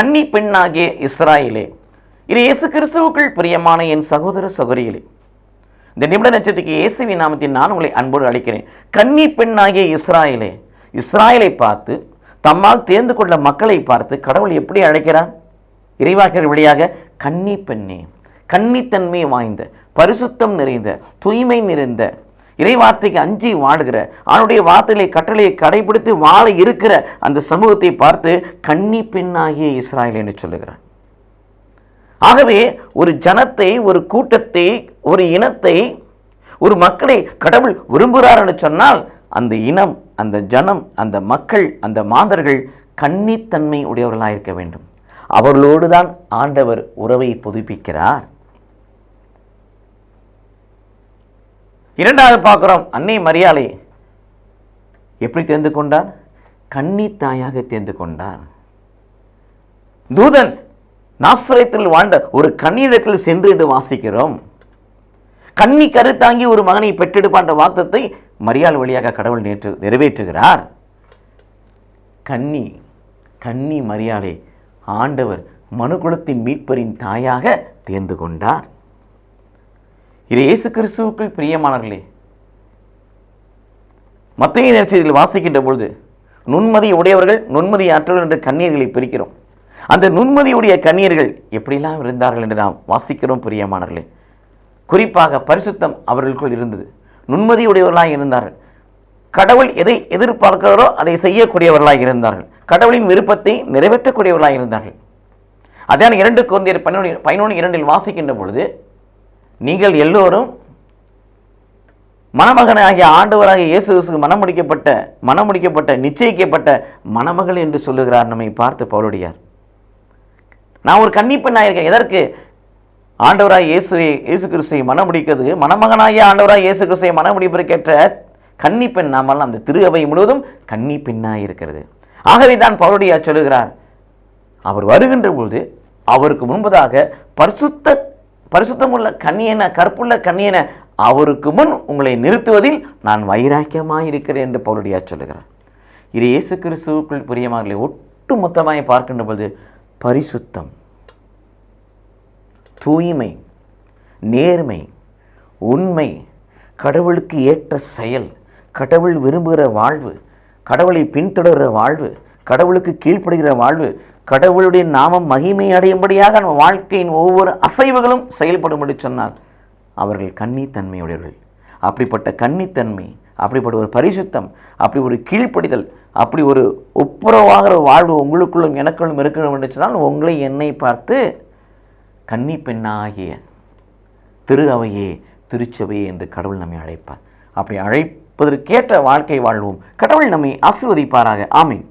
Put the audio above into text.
கன்னி பெண்ணாகிய இஸ்ராயேலே. இது இயேசு கிறிஸ்துவுக்குள் பிரியமான என் சகோதர சகோதரிகளே, இந்த நிமிட நட்சத்திரத்துக்கு இயேசுவின் நாமத்தில் நான் உங்களை அன்போடு அழைக்கிறேன். கன்னி பெண்ணாகிய இஸ்ராயேலே. இஸ்ராயலை பார்த்து, தம்மால் தேர்ந்து கொண்ட மக்களை பார்த்து கடவுள் எப்படி அழைக்கிறார்? இறைவாக்கினர் வழியாக கன்னி பெண்ணே, கன்னித்தன்மை வாய்ந்த, பரிசுத்தம் நிறைந்த, தூய்மை நிறைந்த, இறைவார்த்தைக்கு அஞ்சி வாடுகிற, அவனுடைய வார்த்தைகளை கட்டளையை கடைபிடித்து வாழ இருக்கிற அந்த சமூகத்தை பார்த்து கன்னி பெண்ணாகிய இஸ்ராயல் என்று சொல்லுகிறார். ஆகவே ஒரு ஜனத்தை, ஒரு கூட்டத்தை, ஒரு இனத்தை, ஒரு மக்களை கடவுள் விரும்புகிறார் என்று சொன்னால் அந்த இனம், அந்த ஜனம், அந்த மக்கள், அந்த மாந்தர்கள் கன்னித்தன்மை உடையவர்களாக இருக்க வேண்டும். அவர்களோடு தான் ஆண்டவர் உறவை புதுப்பிக்கிறார். இரண்டாவது பார்க்கிறோம், அன்னை மரியாளை எப்படி தேர்ந்து கொண்டார்? கன்னித்தாயாக தேர்ந்து கொண்டார். தூதன் நாசரேத்தில் வாழ்ந்த ஒரு கன்னியிடத்தில் சென்று என்று வாசிக்கிறோம். கன்னி கருத்தாங்கி ஒரு மகனை பெற்றெடுப்பான்ற வார்த்தத்தை மரியாள் வழியாக கடவுள் நிறைவேற்றுகிறார். கன்னி மரியாளை ஆண்டவர் மனுக்குலத்தின் மீட்பரின் தாயாக தேர்ந்து கொண்டார். இது இயேசு கிறிஸ்துவுக்குள் பிரியமானவர்களே, மத்தேயு நற்செய்தியில் வாசிக்கின்ற பொழுது நுண்மதி உடையவர்கள், நுண்மதி அற்றவர்கள் என்ற கன்னியர்களை பிரிக்கிறோம். அந்த நுண்மதியுடைய கன்னியர்கள் எப்படிலாம் இருந்தார்கள் என்று நாம் வாசிக்கிறோம் பிரியமானவர்களே. குறிப்பாக பரிசுத்தம் அவர்களுக்குள் இருந்தது. நுண்மதியுடையவர்களாக இருந்தார்கள். கடவுள் எதை எதிர்பார்க்கிறோ அதை செய்யக்கூடியவர்களாக இருந்தார்கள். கடவுளின் விருப்பத்தை நிறைவேற்றக்கூடியவர்களாக இருந்தார்கள். அதான் 2 கொரிந்தியர் 11:2 வாசிக்கின்ற பொழுது, நீங்கள் எல்லோரும் மணமகனாகிய ஆண்டவராகிய இயேசு கிறிஸ்துவுக்கு மணமுடிக்கப்பட்ட நிச்சயிக்கப்பட்ட மணமகள் என்று சொல்லுகிறார். நம்மை பார்த்து பவுலடியார், நான் ஒரு கன்னிப்பெண்ணாக இருக்கேன். எதற்கு? ஆண்டவராக இயேசு கிறிஸ்துவை மணமுடிக்கிறது, மணமகனாகிய ஆண்டவராக இயேசு கிறிஸ்துவை மணமுடிப்பதற்கேற்ற கன்னிப்பெண் நாமல் அந்த திரு அவை முழுவதும் கன்னிப்பெண்ணாக இருக்கிறது. ஆகவே தான் பவுலடியார் சொல்லுகிறார், அவர் வருகின்ற பொழுது அவருக்கு முன்பதாக பரிசுத்தமுள்ள கன்னியன, கற்புள்ள கன்னியன அவருக்கு முன் உங்களை நிறுத்துவதில் நான் வைராக்கியமாக இருக்கிறேன் என்று பவுலடியார் சொல்லுகிறார். இது இயேசு கிறிஸ்துவுக்குள் பிரியமானவர்களே, ஒட்டு மொத்தமாக பார்க்கின்ற பொழுது பரிசுத்தம், தூய்மை, நேர்மை, உண்மை, கடவுளுக்கு ஏற்ற செயல், கடவுள் விரும்புகிற வாழ்வு, கடவுளை பின்தொடர்கிற வாழ்வு, கடவுளுக்கு கீழ்ப்படுகிற வாழ்வு, கடவுளுடைய நாமம் மகிமை அடையும்படியாக நம்ம வாழ்க்கையின் ஒவ்வொரு அசைவுகளும் செயல்படும் என்று சொன்னால் அவர்கள் கன்னித்தன்மையுடையவர்கள். அப்படிப்பட்ட கன்னித்தன்மை, அப்படிப்பட்ட ஒரு பரிசுத்தம், அப்படி ஒரு கீழ்ப்படிதல், அப்படி ஒரு ஒப்புரவாகிற வாழ்வு உங்களுக்குள்ளும் எனக்குள்ளும் இருக்கணும் என்று சொன்னால் உங்களை என்னை பார்த்து கன்னி பெண்ணாகிய திரு அவையே, திருச்சபையே என்று கடவுள் நம்மை அழைப்பார். அப்படி அழைப்பதற்கேற்ற வாழ்க்கை வாழ்வோம். கடவுள் நம்மை ஆசீர்வதிப்பாராக. ஆமீன்.